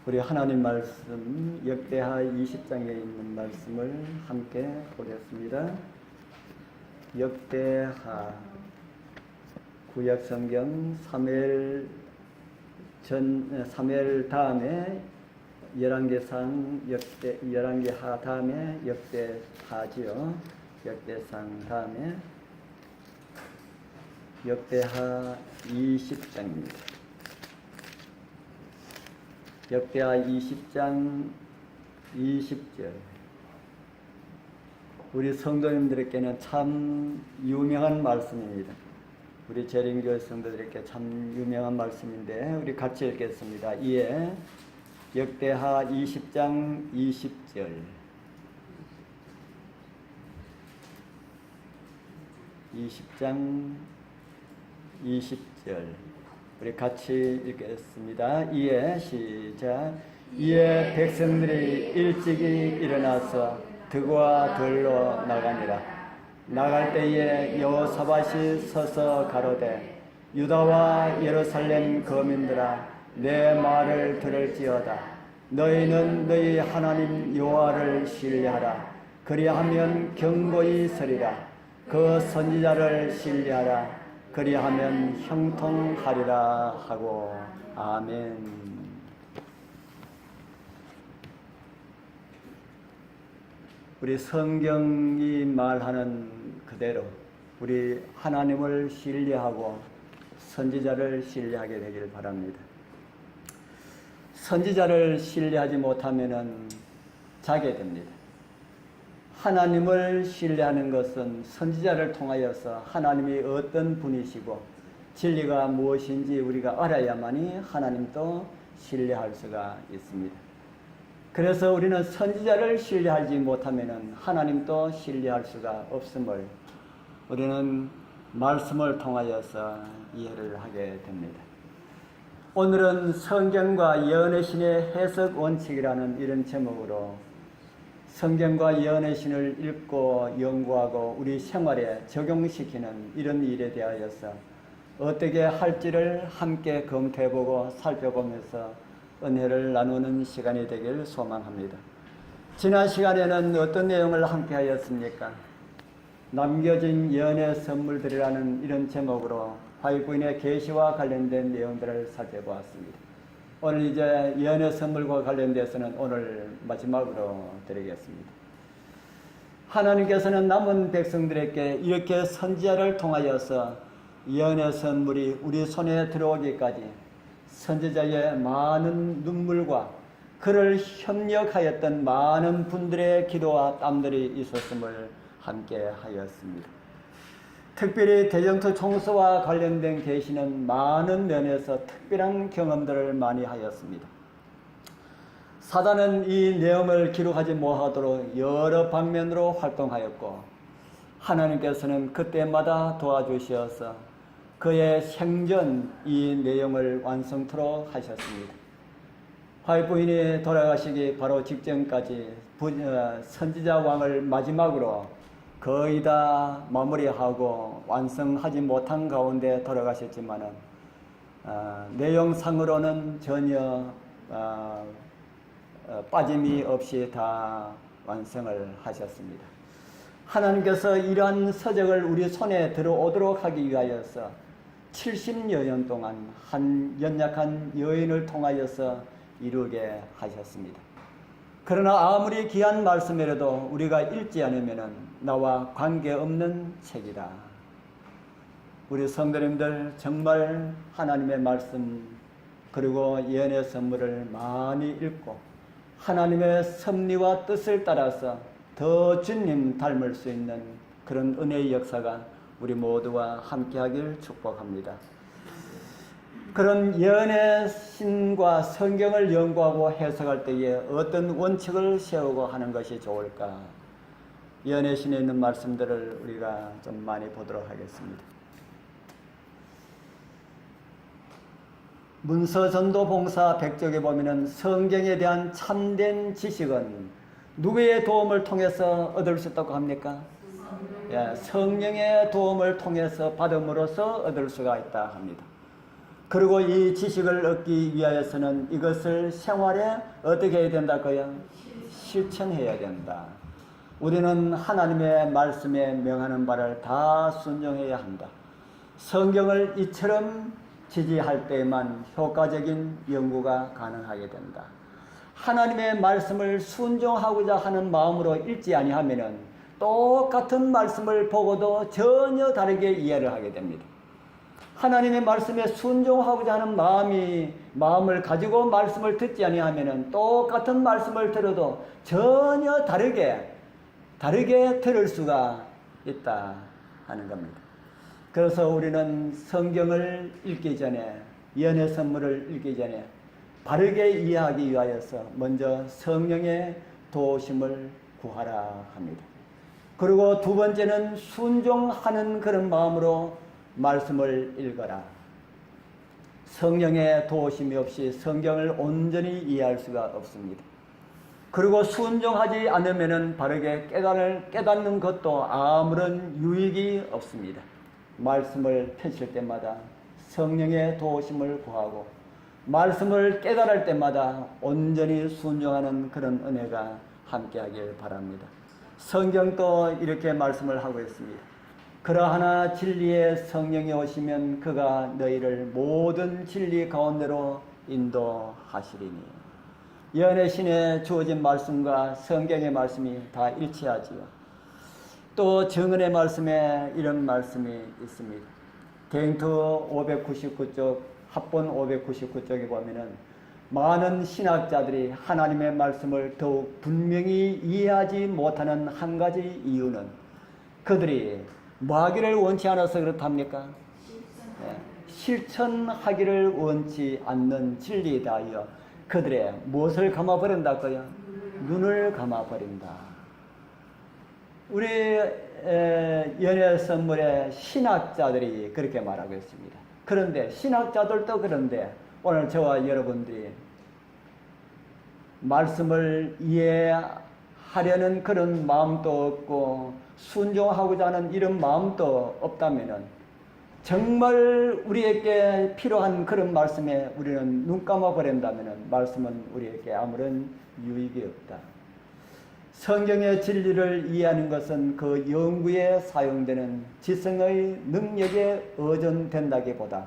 우리 하나님 말씀 역대하 20장에 있는 말씀을 함께 보겠습니다. 역대하 구약 성경 사무엘 다음에 열왕기상 열왕기하 다음에 역대하지요. 역대상 다음에 역대하 20장입니다. 역대하 20장 20절. 우리 성도님들에게는 참 유명한 말씀입니다. 우리 재림교회 성도들에게 참 유명한 말씀인데 우리 같이 읽겠습니다. 이에 역대하 20장 20절. 20장 20절. 우리 같이 읽겠습니다. 이에 시작. 이에 백성들이 일찍이 일어나서 득과 들로 나가니라. 나갈 때에 여호사밧이 서서 가로되 유다와 예루살렘 거민들아 내 말을 들을지어다. 너희는 너희 하나님 여호와를 신뢰하라. 그리하면 견고히 서리라. 그 선지자를 신뢰하라. 그리하면 형통하리라 하고. 아멘. 우리 성경이 말하는 그대로 우리 하나님을 신뢰하고 선지자를 신뢰하게 되기를 바랍니다. 선지자를 신뢰하지 못하면 자게 됩니다. 하나님을 신뢰하는 것은 선지자를 통하여서 하나님이 어떤 분이시고 진리가 무엇인지 우리가 알아야만이 하나님도 신뢰할 수가 있습니다. 그래서 우리는 선지자를 신뢰하지 못하면 하나님도 신뢰할 수가 없음을 우리는 말씀을 통하여서 이해를 하게 됩니다. 오늘은 성경과 예언의 신의 해석 원칙이라는 이런 제목으로 성경과 예언의 신을 읽고 연구하고 우리 생활에 적용시키는 이런 일에 대하여서 어떻게 할지를 함께 검토해보고 살펴보면서 은혜를 나누는 시간이 되길 소망합니다. 지난 시간에는 어떤 내용을 함께 하였습니까? 남겨진 예언의 선물들이라는 이런 제목으로 화요일부인의 계시와 관련된 내용들을 살펴보았습니다. 오늘 이제 예언의 선물과 관련돼서는 오늘 마지막으로 드리겠습니다. 하나님께서는 남은 백성들에게 이렇게 선지자를 통하여서 예언의 선물이 우리 손에 들어오기까지 선지자의 많은 눈물과 그를 협력하였던 많은 분들의 기도와 땀들이 있었음을 함께 하였습니다. 특별히 대전투 총수와 관련된 계시는 많은 면에서 특별한 경험들을 많이 하였습니다. 사단은 이 내용을 기록하지 못하도록 여러 방면으로 활동하였고 하나님께서는 그때마다 도와주셔서 그의 생전 이 내용을 완성토록 하셨습니다. 화요일부인이 돌아가시기 바로 직전까지 선지자 왕을 마지막으로 거의 다 마무리하고 완성하지 못한 가운데 돌아가셨지만은 내용상으로는 전혀 빠짐이 없이 다 완성을 하셨습니다. 하나님께서 이러한 서적을 우리 손에 들어오도록 하기 위하여서 70여 년 동안 한 연약한 여인을 통하여서 이루게 하셨습니다. 그러나 아무리 귀한 말씀이라도 우리가 읽지 않으면 나와 관계없는 책이다. 우리 성도님들 정말 하나님의 말씀 그리고 예언의 선물을 많이 읽고 하나님의 섭리와 뜻을 따라서 더 주님 닮을 수 있는 그런 은혜의 역사가 우리 모두와 함께하길 축복합니다. 그런 예언의 신과 성경을 연구하고 해석할 때에 어떤 원칙을 세우고 하는 것이 좋을까? 예언의 신에 있는 말씀들을 우리가 좀 많이 보도록 하겠습니다. 문서전도봉사 100쪽에 보면은 성경에 대한 참된 지식은 누구의 도움을 통해서 얻을 수 있다고 합니까? 성령의 도움을 통해서 받음으로써 얻을 수가 있다 합니다. 그리고 이 지식을 얻기 위하여서는 이것을 생활에 어떻게 해야 된다고요? 실천해야 된다. 우리는 하나님의 말씀에 명하는 바를 다 순종해야 한다. 성경을 이처럼 지지할 때에만 효과적인 연구가 가능하게 된다. 하나님의 말씀을 순종하고자 하는 마음으로 읽지 아니하면은 똑같은 말씀을 보고도 전혀 다르게 이해를 하게 됩니다. 하나님의 말씀에 순종하고자 하는 마음을 가지고 말씀을 듣지 아니하면은 똑같은 말씀을 들어도 전혀 다르게 들을 수가 있다 하는 겁니다. 그래서 우리는 성경을 읽기 전에, 연애 선물을 읽기 전에 바르게 이해하기 위하여서 먼저 성령의 도우심을 구하라 합니다. 그리고 두 번째는 순종하는 그런 마음으로 말씀을 읽어라. 성령의 도우심이 없이 성경을 온전히 이해할 수가 없습니다. 그리고 순종하지 않으면 바르게 깨닫는 것도 아무런 유익이 없습니다. 말씀을 펼칠 때마다 성령의 도우심을 구하고 말씀을 깨달을 때마다 온전히 순종하는 그런 은혜가 함께하길 바랍니다. 성경도 이렇게 말씀을 하고 있습니다. 그러하나 진리의 성령이 오시면 그가 너희를 모든 진리 가운데로 인도하시리니. 연애신에 주어진 말씀과 성경의 말씀이 다 일치하지요. 또 정은의 말씀에 이런 말씀이 있습니다. 대행투 599쪽, 합본 599쪽에 보면은 많은 신학자들이 하나님의 말씀을 더욱 분명히 이해하지 못하는 한 가지 이유는 그들이 뭐 하기를 원치 않아서 그렇답니까? 실천하기를 원치 않는 진리다하여 그들의 무엇을 감아버린다고요? 눈을 감아버린다. 우리 연애 선물의 신학자들이 그렇게 말하고 있습니다. 그런데 신학자들도 그런데 오늘 저와 여러분들이 말씀을 이해하려는 그런 마음도 없고 순종하고자 하는 이런 마음도 없다면 정말 우리에게 필요한 그런 말씀에 우리는 눈 감아버린다면 말씀은 우리에게 아무런 유익이 없다. 성경의 진리를 이해하는 것은 그 연구에 사용되는 지성의 능력에 의존된다기보다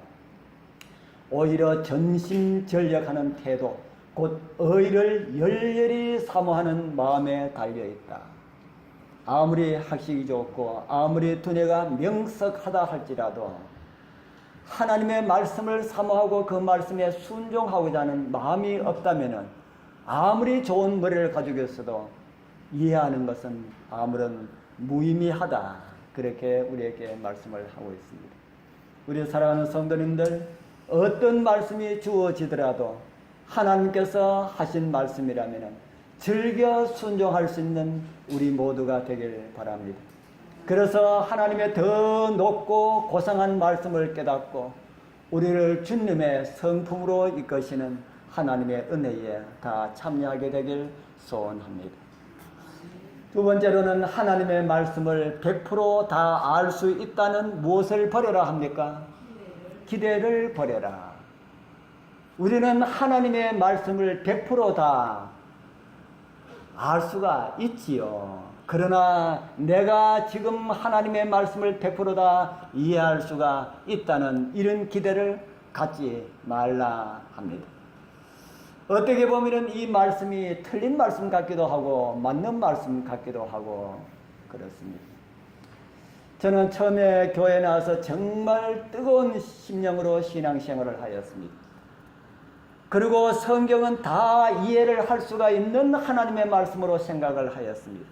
오히려 전심전력하는 태도, 곧 의를 열렬히 사모하는 마음에 달려있다. 아무리 학식이 좋고 아무리 두뇌가 명석하다 할지라도 하나님의 말씀을 사모하고 그 말씀에 순종하고자 하는 마음이 없다면 아무리 좋은 머리를 가지고 있어도 이해하는 것은 아무런 무의미하다. 그렇게 우리에게 말씀을 하고 있습니다. 우리 사랑하는 성도님들, 어떤 말씀이 주어지더라도 하나님께서 하신 말씀이라면 즐겨 순종할 수 있는 우리 모두가 되길 바랍니다. 그래서 하나님의 더 높고 고상한 말씀을 깨닫고 우리를 주님의 성품으로 이끄시는 하나님의 은혜에 다 참여하게 되길 소원합니다. 두 번째로는 하나님의 말씀을 100% 다 알 수 있다는 무엇을 버려라 합니까? 기대를 버려라. 우리는 하나님의 말씀을 100% 다 알 수가 있지요. 그러나 내가 지금 하나님의 말씀을 100% 다 이해할 수가 있다는 이런 기대를 갖지 말라 합니다. 어떻게 보면 이 말씀이 틀린 말씀 같기도 하고 맞는 말씀 같기도 하고 그렇습니다. 저는 처음에 교회에 나와서 정말 뜨거운 심령으로 신앙생활을 하였습니다. 그리고 성경은 다 이해를 할 수가 있는 하나님의 말씀으로 생각을 하였습니다.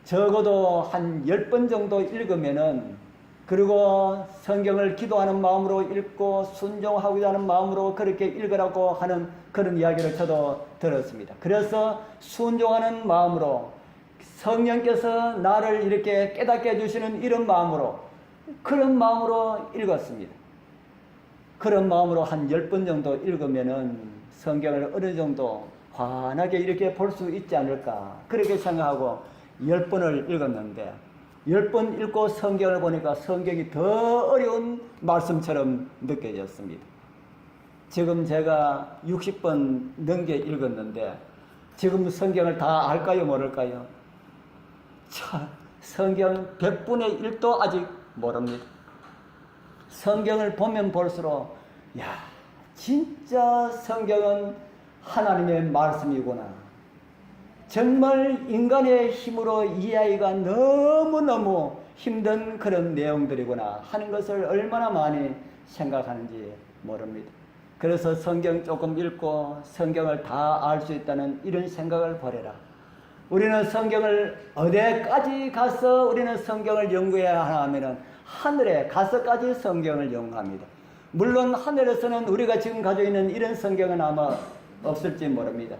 적어도 한 10번 정도 읽으면은, 그리고 성경을 기도하는 마음으로 읽고 순종하고자 하는 마음으로 그렇게 읽으라고 하는 그런 이야기를 저도 들었습니다. 그래서 순종하는 마음으로 성령께서 나를 이렇게 깨닫게 해주시는 이런 마음으로, 그런 마음으로 읽었습니다. 그런 마음으로 한 10번 정도 읽으면은 성경을 어느 정도 환하게 이렇게 볼 수 있지 않을까, 그렇게 생각하고 10번을 읽었는데 10번 읽고 성경을 보니까 성경이 더 어려운 말씀처럼 느껴졌습니다. 지금 제가 60번 넘게 읽었는데 지금 성경을 다 알까요, 모를까요? 성경 100분의 1도 아직 모릅니다. 성경을 보면 볼수록 진짜 성경은 하나님의 말씀이구나. 정말 인간의 힘으로 이해하기가 너무너무 힘든 그런 내용들이구나 하는 것을 얼마나 많이 생각하는지 모릅니다. 그래서 성경 조금 읽고 성경을 다 알 수 있다는 이런 생각을 버려라. 우리는 성경을 어디까지 가서 우리는 성경을 연구해야 하냐면은 하늘에 가서까지 성경을 연구합니다. 물론 하늘에서는 우리가 지금 가지고 있는 이런 성경은 아마 없을지 모릅니다.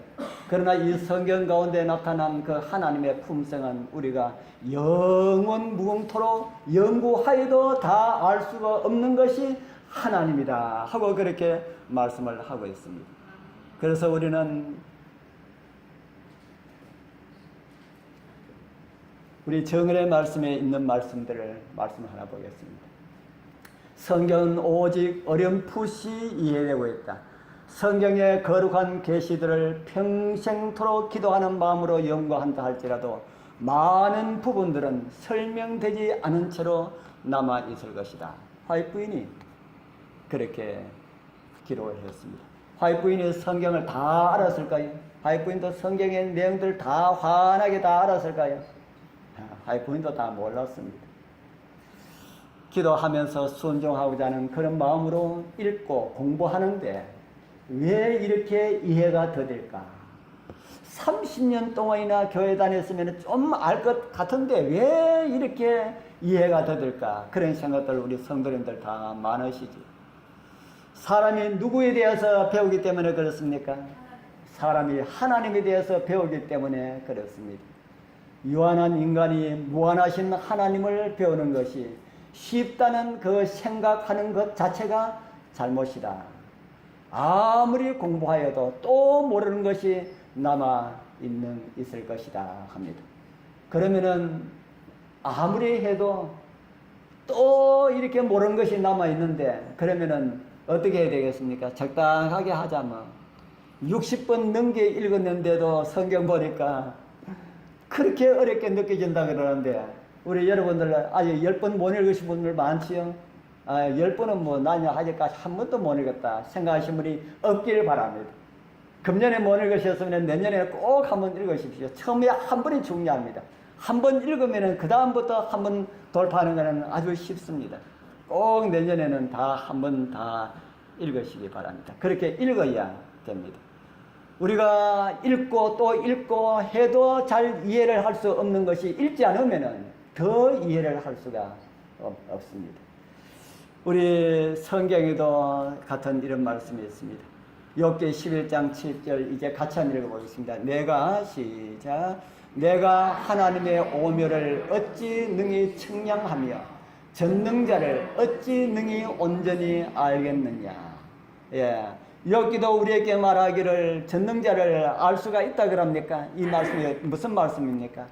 그러나 이 성경 가운데 나타난 그 하나님의 품성은 우리가 영원 무궁토록 연구하여도 다 알 수가 없는 것이 하나님이다 하고 그렇게 말씀을 하고 있습니다. 그래서 우리는 우리 정은의 말씀에 있는 말씀들을 말씀 하나 보겠습니다. 성경은 오직 어렴풋이 이해되고 있다. 성경의 거룩한 계시들을 평생토록 기도하는 마음으로 연구한다 할지라도 많은 부분들은 설명되지 않은 채로 남아 있을 것이다. 화이트 부인이 그렇게 기록을 했습니다. 화이트 부인이 성경을 다 알았을까요? 화이트 부인도 성경의 내용들을 다 환하게 다 알았을까요? 화이트 부인도 다 몰랐습니다. 기도하면서 순종하고자 하는 그런 마음으로 읽고 공부하는데 왜 이렇게 이해가 더딜까? 30년 동안이나 교회 다녔으면 좀 알 것 같은데 왜 이렇게 이해가 더딜까? 그런 생각들 우리 성도님들 다 많으시지. 사람이 누구에 대해서 배우기 때문에 그렇습니까? 사람이 하나님에 대해서 배우기 때문에 그렇습니다. 유한한 인간이 무한하신 하나님을 배우는 것이 쉽다는 그 생각하는 것 자체가 잘못이다. 아무리 공부하여도 또 모르는 것이 있을 것이다 합니다. 그러면은 아무리 해도 또 이렇게 모르는 것이 남아있는데 그러면은 어떻게 해야 되겠습니까? 적당하게 하자 뭐. 60번 넘게 읽었는데도 성경 보니까 그렇게 어렵게 느껴진다 그러는데 우리 여러분들 아직 10번 못 읽으신 분들 많지요? 10번은 뭐 나냐 아직까지 한 번도 못 읽었다 생각하시는 분이 없길 바랍니다. 금년에 못 읽으셨으면 내년에 꼭 한번 읽으십시오. 처음에 한 번이 중요합니다. 한 번 읽으면 그 다음부터 한 번 돌파하는 것은 아주 쉽습니다. 꼭 내년에는 다 한 번 다 읽으시기 바랍니다. 그렇게 읽어야 됩니다. 우리가 읽고 또 읽고 해도 잘 이해를 할 수 없는 것이 읽지 않으면 더 이해를 할 수가 없습니다. 우리 성경에도 같은 이런 말씀이 있습니다. 욥기 11장 7절 이제 같이 한번 읽어보겠습니다. 내가 하나님의 오묘를 어찌 능히 측량하며 전능자를 어찌 능히 온전히 알겠느냐. 욥기도 우리에게 말하기를 전능자를 알 수가 있다 그럽니까? 이 말씀이 무슨 말씀입니까?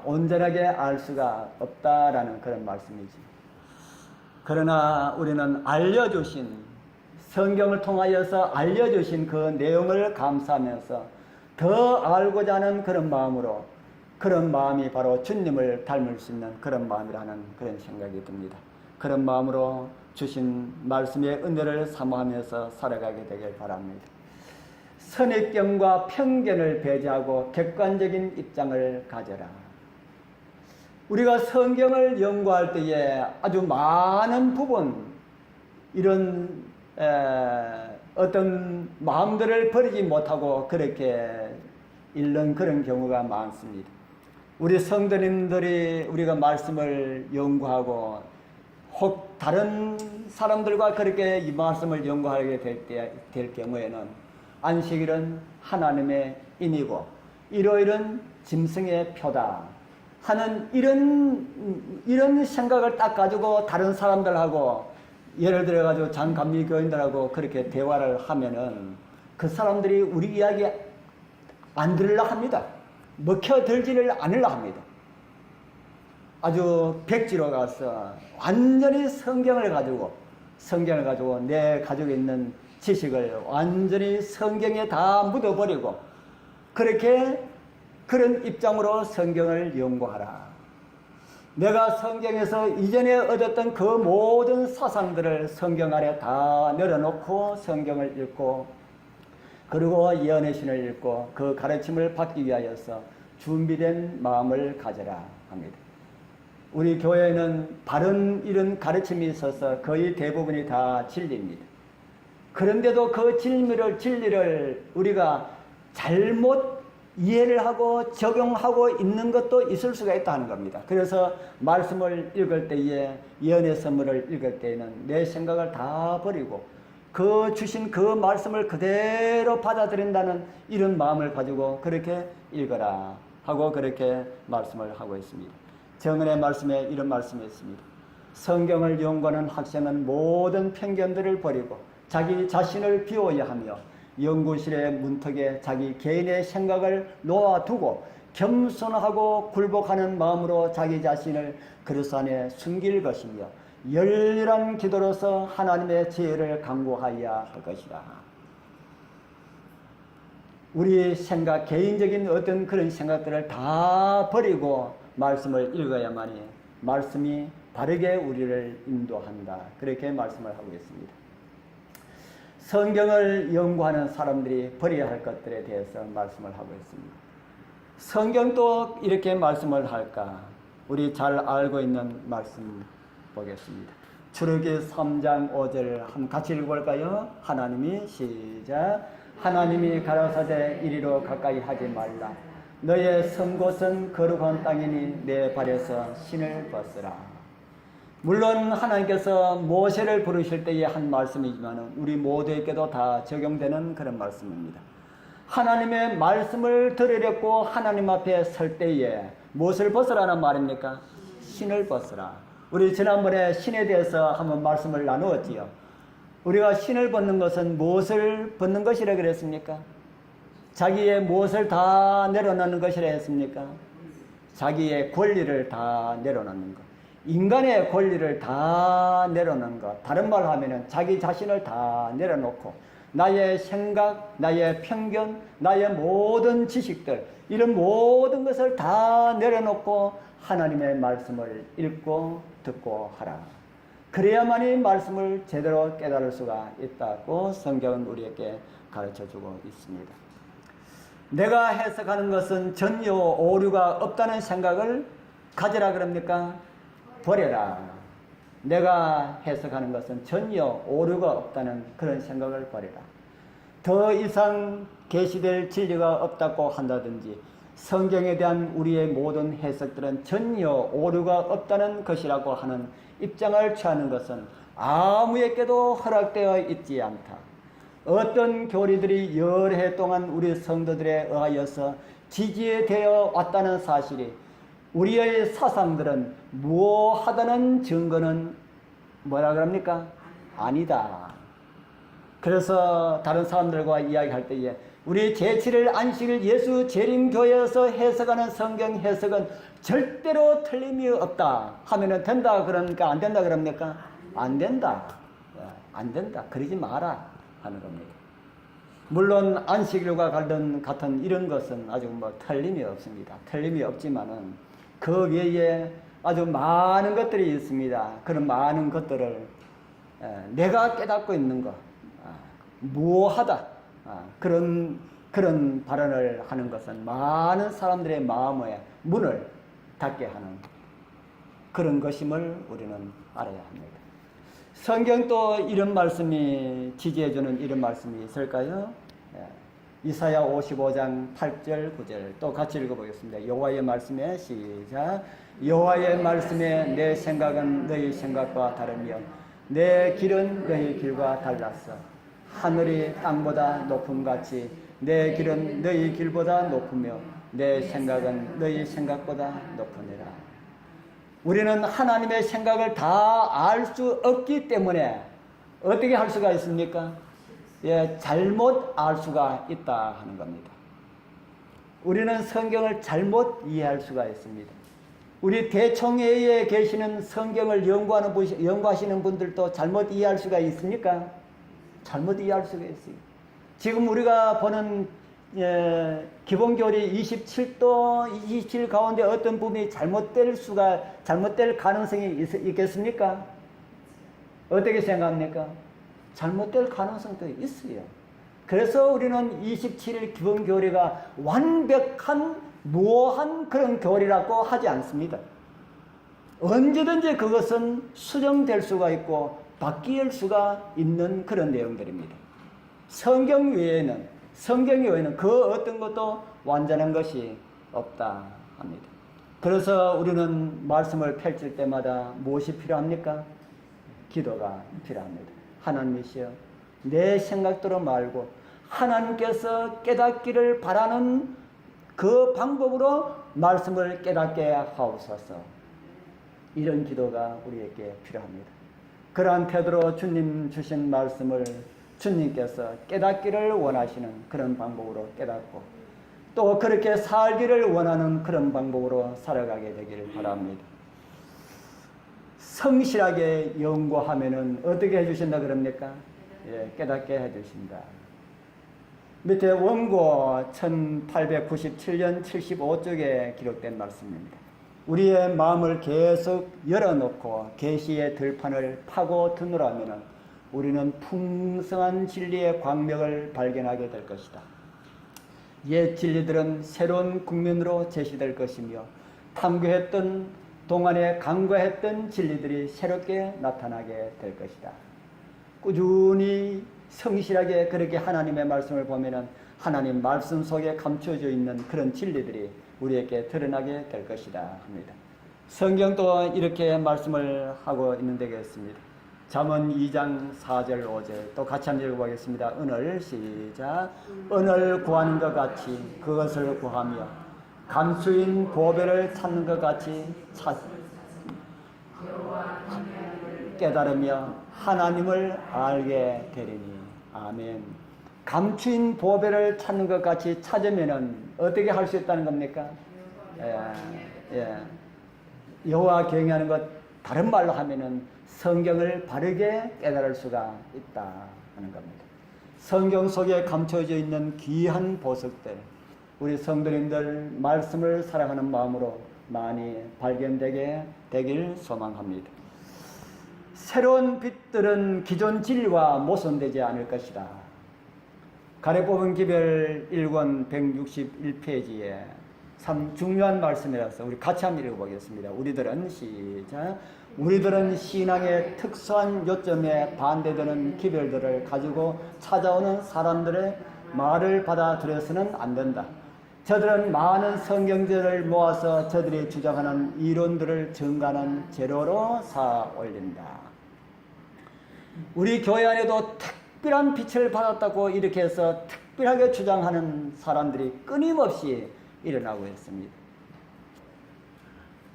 온전하게 알 수가 없다라는 그런 말씀이지. 그러나 우리는 성경을 통하여서 알려주신 그 내용을 감사하면서 더 알고자 하는 그런 마음으로, 그런 마음이 바로 주님을 닮을 수 있는 그런 마음이라는 그런 생각이 듭니다. 그런 마음으로 주신 말씀의 은혜를 사모하면서 살아가게 되길 바랍니다. 선입견과 편견을 배제하고 객관적인 입장을 가져라. 우리가 성경을 연구할 때에 아주 많은 부분 이런 어떤 마음들을 버리지 못하고 그렇게 읽는 그런 경우가 많습니다. 우리 성도님들이 우리가 말씀을 연구하고 혹 다른 사람들과 그렇게 이 말씀을 연구하게 될 경우에는 안식일은 하나님의 인이고 이러이런 짐승의 표다 하는 이런 생각을 딱 가지고 다른 사람들하고 예를 들어 가지고 장감리 교인들하고 그렇게 대화를 하면은 그 사람들이 우리 이야기 안 들으려 합니다. 먹혀들지를 않으려 합니다. 아주 백지로 가서 완전히 성경을 가지고 성경을 가지고 내 가지고 있는 지식을 완전히 성경에 다 묻어버리고 그렇게 그런 입장으로 성경을 연구하라. 내가 성경에서 이전에 얻었던 그 모든 사상들을 성경 아래 다 내려놓고 성경을 읽고 그리고 예언의 신을 읽고 그 가르침을 받기 위하여서 준비된 마음을 가져라 합니다. 우리 교회에는 바른 이런 가르침이 있어서 거의 대부분이 다 진리입니다. 그런데도 그 진리를 우리가 잘못 이해를 하고 적용하고 있는 것도 있을 수가 있다는 겁니다. 그래서 말씀을 읽을 때에 예언의 선물을 읽을 때에는 내 생각을 다 버리고 그 주신 그 말씀을 그대로 받아들인다는 이런 마음을 가지고 그렇게 읽어라 하고 그렇게 말씀을 하고 있습니다. 정은의 말씀에 이런 말씀이 있습니다. 성경을 연구하는 학생은 모든 편견들을 버리고 자기 자신을 비워야 하며 연구실의 문턱에 자기 개인의 생각을 놓아두고 겸손하고 굴복하는 마음으로 자기 자신을 그릇 안에 숨길 것이며 열렬한 기도로서 하나님의 지혜를 강구하여야 할 것이다. 우리 생각, 개인적인 어떤 그런 생각들을 다 버리고 말씀을 읽어야만이 말씀이 바르게 우리를 인도한다. 그렇게 말씀을 하고 있습니다. 성경을 연구하는 사람들이 버려야 할 것들에 대해서 말씀을 하고 있습니다. 성경도 이렇게 말씀을 할까? 우리 잘 알고 있는 말씀 보겠습니다. 출애굽기 3장 5절 한번 같이 읽어볼까요? 하나님이 시작. 하나님이 가라사대 이리로 가까이 하지 말라. 너의 선 곳은 거룩한 땅이니 내 발에서 신을 벗으라. 물론 하나님께서 모세를 부르실 때의 한 말씀이지만 우리 모두에게도 다 적용되는 그런 말씀입니다. 하나님의 말씀을 들으려고 하나님 앞에 설 때에 무엇을 벗으라는 말입니까? 신을 벗으라. 우리 지난번에 신에 대해서 한번 말씀을 나누었지요. 우리가 신을 벗는 것은 무엇을 벗는 것이라 그랬습니까? 자기의 무엇을 다 내려놓는 것이라 했습니까? 자기의 권리를 다 내려놓는 것. 인간의 권리를 다 내려놓는 것. 다른 말로 하면은 자기 자신을 다 내려놓고 나의 생각, 나의 편견, 나의 모든 지식들 이런 모든 것을 다 내려놓고 하나님의 말씀을 읽고 듣고 하라. 그래야만이 말씀을 제대로 깨달을 수가 있다고 성경은 우리에게 가르쳐주고 있습니다. 내가 해석하는 것은 전혀 오류가 없다는 생각을 가지라 그럽니까? 버려라. 내가 해석하는 것은 전혀 오류가 없다는 그런 생각을 버려라. 더 이상 계시될 진리가 없다고 한다든지 성경에 대한 우리의 모든 해석들은 전혀 오류가 없다는 것이라고 하는 입장을 취하는 것은 아무에게도 허락되어 있지 않다. 어떤 교리들이 여러 해 동안 우리 성도들에 의하여서 지지되어 왔다는 사실이 우리의 사상들은 무엇하다는 증거는 뭐라 그럽니까? 아니다. 그래서 다른 사람들과 이야기할 때에 우리 제7일 안식일 예수 재림교회에서 해석하는 성경 해석은 절대로 틀림이 없다 하면은 된다 그러니까 안 된다 그럽니까? 안 된다. 안 된다. 그러지 마라 하는 겁니다. 물론 안식일과 같은 이런 것은 아주 틀림이 없습니다. 틀림이 없지만은 그 외에 아주 많은 것들이 있습니다. 그런 많은 것들을 내가 깨닫고 있는 것, 무엇하다 그런 발언을 하는 것은 많은 사람들의 마음의 문을 닫게 하는 그런 것임을 우리는 알아야 합니다. 성경도 이런 말씀이 지지해주는 이런 말씀이 있을까요? 이사야 55장 8절 9절 또 같이 읽어보겠습니다. 여호와의 말씀에 시작. 여호와의 말씀에 내 생각은 너희 생각과 다르며 내 길은 너희 길과 달랐어. 하늘이 땅보다 높음같이 내 길은 너희 길보다 높으며 내 생각은 너희 생각보다 높으니라. 우리는 하나님의 생각을 다 알 수 없기 때문에 어떻게 할 수가 있습니까? 잘못 알 수가 있다 하는 겁니다. 우리는 성경을 잘못 이해할 수가 있습니다. 우리 대총회에 계시는 성경을 연구하시는 분들도 잘못 이해할 수가 있습니까? 잘못 이해할 수가 있어요. 지금 우리가 보는 기본교리 27도, 27 가운데 어떤 부분이 잘못될 가능성이 있겠습니까? 어떻게 생각합니까? 잘못될 가능성도 있어요. 그래서 우리는 27일 기본교리가 완벽한 무한 그런 교리라고 하지 않습니다. 언제든지 그것은 수정될 수가 있고 바뀔 수가 있는 그런 내용들입니다. 성경 외에는 그 어떤 것도 완전한 것이 없다 합니다. 그래서 우리는 말씀을 펼칠 때마다 무엇이 필요합니까? 기도가 필요합니다. 하나님이시여, 내 생각대로 말고 하나님께서 깨닫기를 바라는 그 방법으로 말씀을 깨닫게 하옵소서. 이런 기도가 우리에게 필요합니다. 그러한 태도로 주님 주신 말씀을 주님께서 깨닫기를 원하시는 그런 방법으로 깨닫고 또 그렇게 살기를 원하는 그런 방법으로 살아가게 되기를 바랍니다. 성실하게 연구하면은 어떻게 해주신다 그럽니까? 깨닫게 해주신다. 밑에 원고 1897년 75쪽에 기록된 말씀입니다. 우리의 마음을 계속 열어놓고 계시의 들판을 파고 드노라면은 우리는 풍성한 진리의 광명을 발견하게 될 것이다. 옛 진리들은 새로운 국면으로 제시될 것이며 탐구했던 동안에 간과했던 진리들이 새롭게 나타나게 될 것이다. 꾸준히 성실하게 그렇게 하나님의 말씀을 보면은 하나님 말씀 속에 감춰져 있는 그런 진리들이 우리에게 드러나게 될 것이다 합니다. 성경도 이렇게 말씀을 하고 있는 데겠습니다. 잠언 2장 4절 5절 또 같이 한번 읽어보겠습니다. 은을 시작. 은을 구하는 것 같이 그것을 구하며 감수인 보배를 찾는 것 같이 깨달으며 하나님을 알게 되리니. 아멘. 감추인 보배를 찾는 것 같이 찾으면은 어떻게 할 수 있다는 겁니까? 여호와 경외하는 것, 다른 말로 하면은 성경을 바르게 깨달을 수가 있다 하는 겁니다. 성경 속에 감춰져 있는 귀한 보석들, 우리 성도님들 말씀을 사랑하는 마음으로 많이 발견되게 되길 소망합니다. 새로운 빛들은 기존 진리와 모순되지 않을 것이다. 가래 뽑은 기별 1권 161페이지에 참 중요한 말씀이라서 우리 같이 한번 읽어보겠습니다. 우리들은 시작. 우리들은 신앙의 특수한 요점에 반대되는 기별들을 가지고 찾아오는 사람들의 말을 받아들여서는 안 된다. 저들은 많은 성경들을 모아서 저들이 주장하는 이론들을 증가하는 재료로 쌓아 올린다. 우리 교회 안에도 특별한 빛을 받았다고 이렇게 해서 특별하게 주장하는 사람들이 끊임없이 일어나고 있습니다.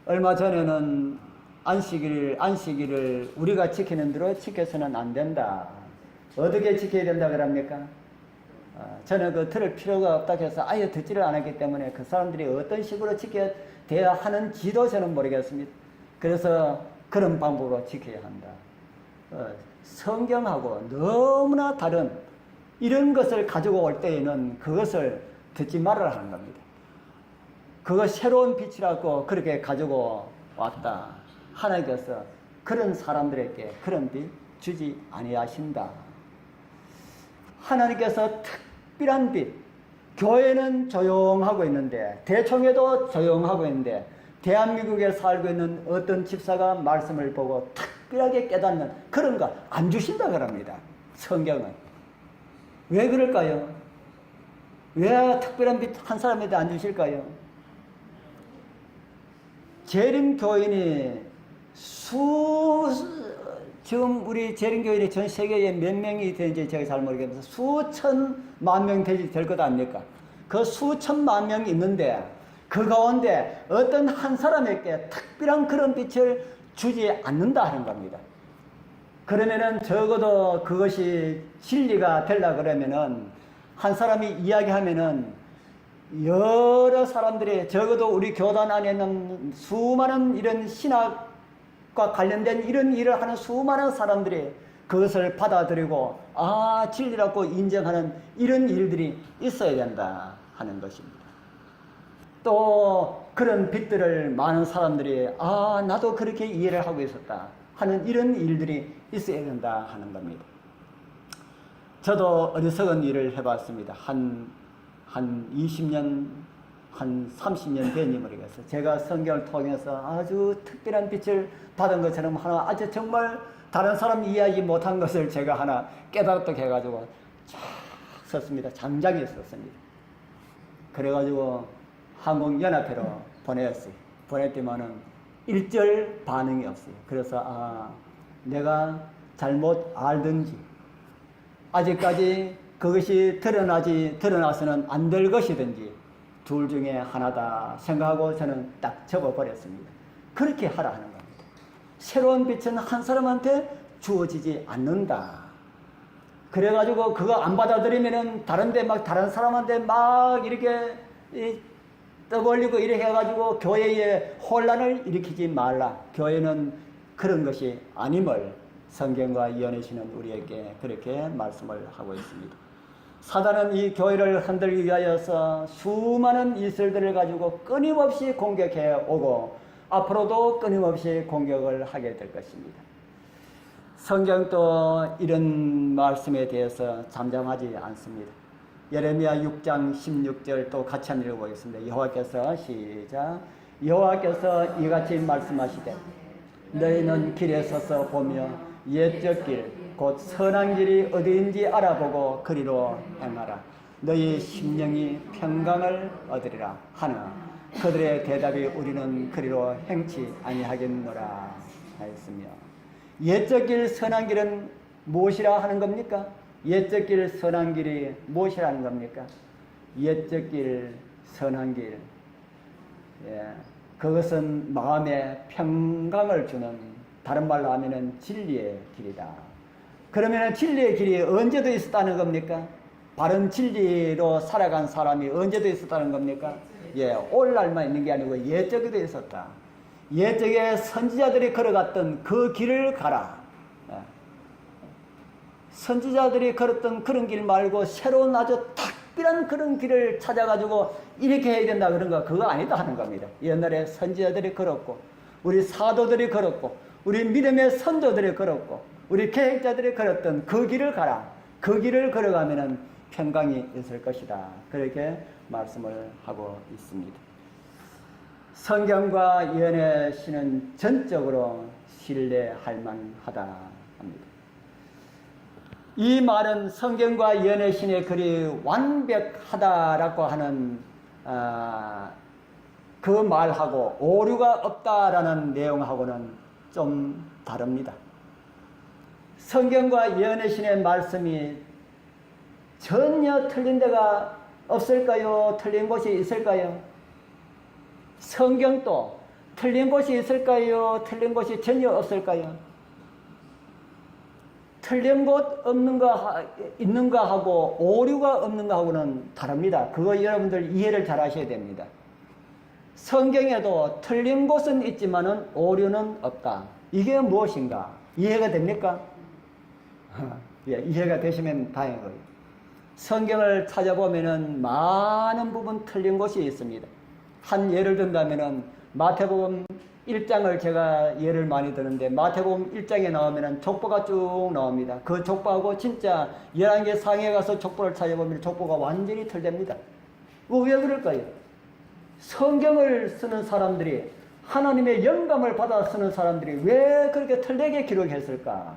얼마 전에는 안식일을 우리가 지키는 대로 지켜서는 안 된다. 어떻게 지켜야 된다 그럽니까? 저는 들을 필요가 없다고 해서 아예 듣지를 않았기 때문에 그 사람들이 어떤 식으로 지켜야 하는지도 저는 모르겠습니다. 그래서 그런 방법으로 지켜야 한다. 성경하고 너무나 다른 이런 것을 가지고 올 때에는 그것을 듣지 말아야 하는 겁니다. 그거 새로운 빛이라고 그렇게 가지고 왔다. 하나님께서 그런 사람들에게 그런 빛 주지 아니하신다. 하나님께서 특별한 빛, 교회는 조용하고 있는데, 대총회도 조용하고 있는데, 대한민국에 살고 있는 어떤 집사가 말씀을 보고 특별하게 깨닫는 그런 거 안 주신다 그럽니다. 성경은. 왜 그럴까요? 왜 특별한 빛 한 사람에게 안 주실까요? 재림교인이 지금 우리 재림교인이 전 세계에 몇 명이 되는지 제가 잘 모르겠는데 수천만 명 될 것 아닙니까? 그 수천만 명이 있는데 그 가운데 어떤 한 사람에게 특별한 그런 빛을 주지 않는다 하는 겁니다. 그러면은 적어도 그것이 진리가 되려 그러면은 한 사람이 이야기하면은 여러 사람들이 적어도 우리 교단 안에는 수많은 이런 신학과 관련된 이런 일을 하는 수많은 사람들이 그것을 받아들이고 진리라고 인정하는 이런 일들이 있어야 된다 하는 것입니다. 또 그런 빛들을 많은 사람들이 나도 그렇게 이해를 하고 있었다 하는 이런 일들이 있어야 된다 하는 겁니다. 저도 어리석은 일을 해봤습니다. 한 20년, 한 30년 된지 모르겠어요. 제가 성경을 통해서 아주 특별한 빛을 받은 것처럼 하나 아주 정말 다른 사람 이해하지 못한 것을 제가 하나 깨닫게 해가지고 쫙 썼습니다. 장장에 썼습니다. 그래가지고 한국연합회로 보냈어요. 보냈더니만은 일절 반응이 없어요. 그래서 내가 잘못 알든지 아직까지 그것이 드러나서는 안 될 것이든지 둘 중에 하나다 생각하고 저는 딱 적어버렸습니다. 그렇게 하라 하는 겁니다. 새로운 빛은 한 사람한테 주어지지 않는다. 그래가지고 그거 안 받아들이면은 다른 사람한테 막 이렇게 떠벌리고 이렇게 해가지고 교회에 혼란을 일으키지 말라. 교회는 그런 것이 아님을 성경과 연애시는 우리에게 그렇게 말씀을 하고 있습니다. 사단은 이 교회를 흔들기 위하여서 수많은 이슬들을 가지고 끊임없이 공격해 오고 앞으로도 끊임없이 공격을 하게 될 것입니다. 성경도 이런 말씀에 대해서 잠잠하지 않습니다. 예레미야 6장 16절 또 같이 한번 읽어보겠습니다. 여호와께서 시작. 여호와께서 이같이 말씀하시되 너희는 길에 서서 보며 옛적 길 곧 선한 길이 어디인지 알아보고 그리로 행하라. 너희 심령이 평강을 얻으리라 하나 그들의 대답이 우리는 그리로 행치 아니하겠노라 하였으며 옛적 길 선한 길은 무엇이라 하는 겁니까? 옛적 길 선한 길이 무엇이라는 겁니까? 옛적 길 선한 길 그것은 마음에 평강을 주는 다른 말로 하면은 진리의 길이다. 그러면 진리의 길이 언제도 있었다는 겁니까? 바른 진리로 살아간 사람이 언제도 있었다는 겁니까? 오늘날만 있는 게 아니고 옛적에도 있었다. 옛적에 선지자들이 걸어갔던 그 길을 가라. 선지자들이 걸었던 그런 길 말고 새로운 아주 특별한 그런 길을 찾아가지고 이렇게 해야 된다 그런 거 그거 아니다 하는 겁니다. 옛날에 선지자들이 걸었고 우리 사도들이 걸었고 우리 믿음의 선조들이 걸었고 우리 계획자들이 걸었던 그 길을 가라. 그 길을 걸어가면은 평강이 있을 것이다. 그렇게 말씀을 하고 있습니다. 성경과 연애시는 전적으로 신뢰할 만하다 합니다. 이 말은 성경과 연애신의 글이 완벽하다라고 하는 그 말하고 오류가 없다라는 내용하고는 좀 다릅니다. 성경과 연애신의 말씀이 전혀 틀린 데가 없을까요? 틀린 곳이 있을까요? 성경도 틀린 곳이 있을까요? 틀린 곳이 전혀 없을까요? 틀린 곳 있는가 하고 오류가 없는가 하고는 다릅니다. 그거 여러분들 이해를 잘 하셔야 됩니다. 성경에도 틀린 곳은 있지만은 오류는 없다. 이게 무엇인가? 이해가 됩니까? 이해가 되시면 다행이고요. 성경을 찾아보면은 많은 부분 틀린 곳이 있습니다. 한 예를 든다면은 마태복음 1장을 제가 예를 많이 드는데 마태복음 1장에 나오면은 족보가 쭉 나옵니다. 그 족보하고 진짜 11개 상에 가서 족보를 찾아보면 족보가 완전히 틀립니다. 왜 그럴까요? 성경을 쓰는 사람들이 하나님의 영감을 받아 쓰는 사람들이 왜 그렇게 틀리게 기록했을까?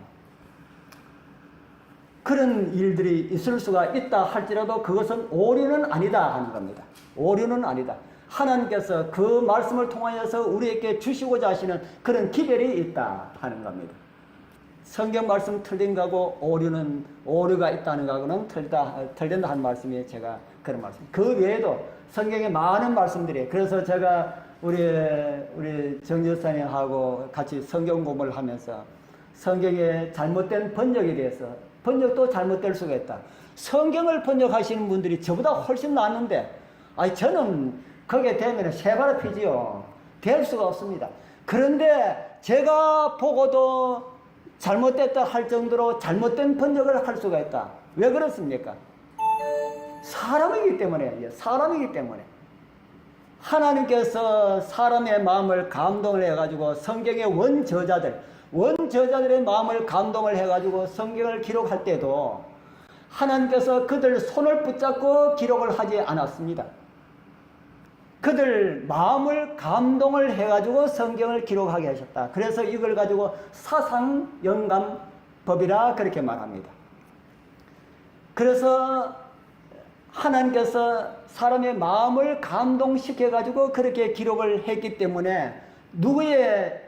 그런 일들이 있을 수가 있다 할지라도 그것은 오류는 아니다 하는 겁니다. 오류는 아니다. 하나님께서 그 말씀을 통하여서 우리에게 주시고자 하시는 그런 기별이 있다 하는 겁니다. 성경 말씀 틀린 거하고 오류가 있다는 거하고는 틀린다 하는 말씀이 제가 그런 말씀. 그 외에도 성경에 많은 말씀들이 그래서 제가 우리 정여사님하고 같이 성경 공부를 하면서 성경의 잘못된 번역에 대해서 번역도 잘못될 수가 있다. 성경을 번역하시는 분들이 저보다 훨씬 낫는데 아니, 저는 거기에 되면 새바라 피지요. 될 수가 없습니다. 그런데 제가 보고도 잘못됐다 할 정도로 잘못된 번역을 할 수가 있다. 왜 그렇습니까? 사람이기 때문에, 사람이기 때문에. 하나님께서 사람의 마음을 감동을 해가지고 성경의 원저자들의 마음을 감동을 해가지고 성경을 기록할 때도 하나님께서 그들 손을 붙잡고 기록을 하지 않았습니다. 그들 마음을 감동을 해가지고 성경을 기록하게 하셨다. 그래서 이걸 가지고 사상영감법이라 그렇게 말합니다. 그래서 하나님께서 사람의 마음을 감동시켜가지고 그렇게 기록을 했기 때문에 누구의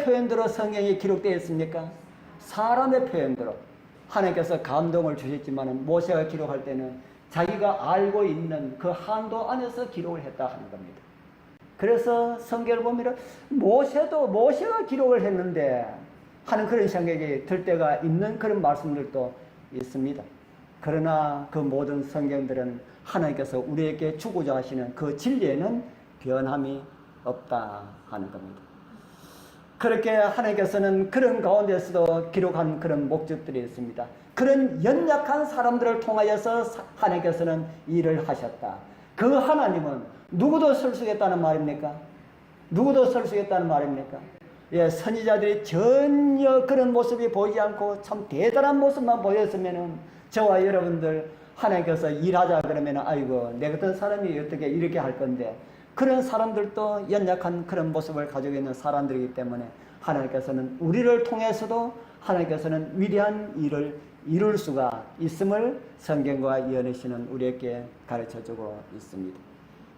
표현대로 성경이 기록되어 있습니까? 사람의 표현대로 하나님께서 감동을 주셨지만 모세가 기록할 때는 자기가 알고 있는 그 한도 안에서 기록을 했다 하는 겁니다. 그래서 성경을 보면 모세가 기록을 했는데 하는 그런 생각이 들 때가 있는 그런 말씀들도 있습니다. 그러나 그 모든 성경들은 하나님께서 우리에게 주고자 하시는 그 진리에는 변함이 없다 하는 겁니다. 그렇게 하나님께서는 그런 가운데서도 기록한 그런 목적들이 있습니다. 그런 연약한 사람들을 통하여서 하나님께서는 일을 하셨다. 그 하나님은 누구도 설 수 있다는 말입니까? 누구도 설 수 있다는 말입니까? 예, 선지자들이 전혀 그런 모습이 보이지 않고 참 대단한 모습만 보였으면은 저와 여러분들 하나님께서 일하자 그러면 아이고 내 같은 사람이 어떻게 이렇게 할 건데, 그런 사람들도 연약한 그런 모습을 가지고 있는 사람들이기 때문에 하나님께서는 우리를 통해서도 하나님께서는 위대한 일을 이룰 수가 있음을 성경과 연애시는 우리에게 가르쳐주고 있습니다.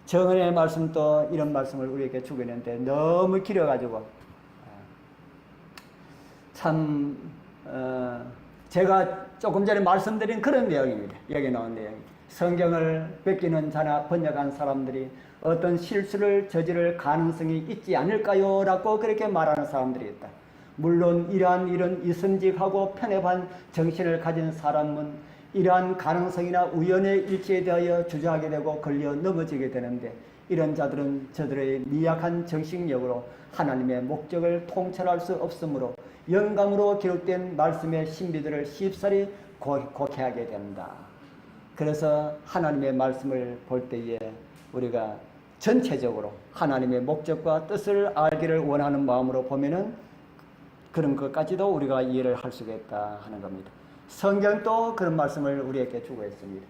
정은혜의 말씀도 이런 말씀을 우리에게 주고 있는데 너무 길어가지고 참 제가 조금 전에 말씀드린 그런 내용입니다. 여기 나온 내용이 성경을 뺏기는 자나 번역한 사람들이 어떤 실수를 저지를 가능성이 있지 않을까요? 라고 그렇게 말하는 사람들이 있다. 물론 이러한 일은 이성직하고 편협한 정신을 가진 사람은 이러한 가능성이나 우연의 일치에 대하여 주저하게 되고 걸려 넘어지게 되는데, 이런 자들은 저들의 미약한 정신력으로 하나님의 목적을 통찰할 수 없으므로 영감으로 기록된 말씀의 신비들을 쉽사리 곡해하게 된다. 그래서 하나님의 말씀을 볼 때에 우리가 전체적으로 하나님의 목적과 뜻을 알기를 원하는 마음으로 보면은 그런 것까지도 우리가 이해를 할 수가 있다 하는 겁니다. 성경도 그런 말씀을 우리에게 주고 있습니다.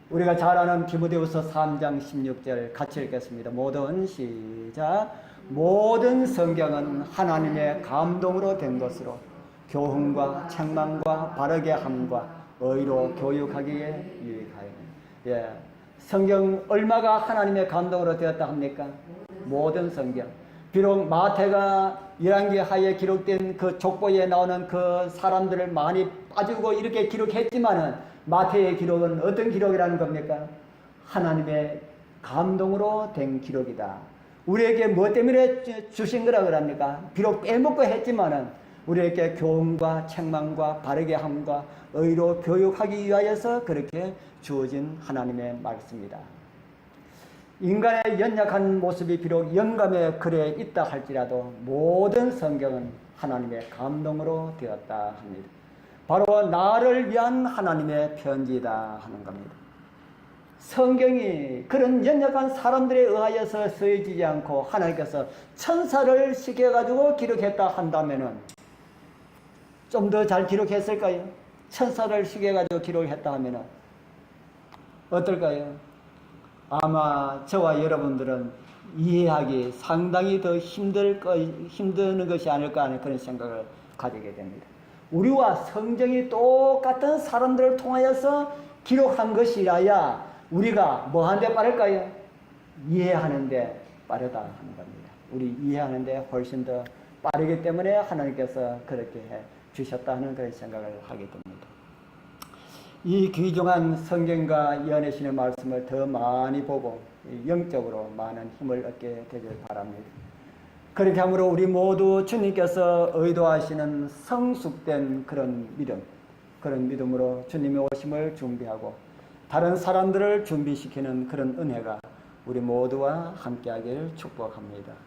우리가 잘 아는 디모데후서 3장 16절 같이 읽겠습니다. 모든 시작. 모든 성경은 하나님의 감동으로 된 것으로 교훈과 책망과 바르게 함과 의로 교육하기에 유익하여. 예, 성경 얼마가 하나님의 감동으로 되었다 합니까? 모든 성경. 비록 마태가 열왕기 하에 기록된 그 족보에 나오는 그 사람들을 많이 빠지고 이렇게 기록했지만은 마태의 기록은 어떤 기록이라는 겁니까? 하나님의 감동으로 된 기록이다. 우리에게 뭐 때문에 주신 거라 그럽니까? 비록 빼먹고 했지만은 우리에게 교훈과 책망과 바르게 함과 의로 교육하기 위하여서 그렇게 주어진 하나님의 말씀이다. 인간의 연약한 모습이 비록 영감의 글에 있다 할지라도 모든 성경은 하나님의 감동으로 되었다 합니다. 바로 나를 위한 하나님의 편지다 하는 겁니다. 성경이 그런 연약한 사람들에 의하여서 쓰여지지 않고 하나님께서 천사를 시켜가지고 기록했다 한다면은 좀 더 잘 기록했을까요? 천사를 시켜가지고 기록했다 하면은 어떨까요? 아마 저와 여러분들은 이해하기 상당히 더 힘드는 것이 아닐까 하는 그런 생각을 가지게 됩니다. 우리와 성경이 똑같은 사람들을 통하여서 기록한 것이라야 우리가 뭐 하는데 빠를까요? 이해하는데 빠르다 하는 겁니다. 우리 이해하는데 훨씬 더 빠르기 때문에 하나님께서 그렇게 해 주셨다는 그런 생각을 하게 됩니다. 이 귀중한 성경과 연애신의 말씀을 더 많이 보고 영적으로 많은 힘을 얻게 되길 바랍니다. 그렇게 함으로 우리 모두 주님께서 의도하시는 성숙된 그런 믿음으로 주님의 오심을 준비하고 다른 사람들을 준비시키는 그런 은혜가 우리 모두와 함께하기를 축복합니다.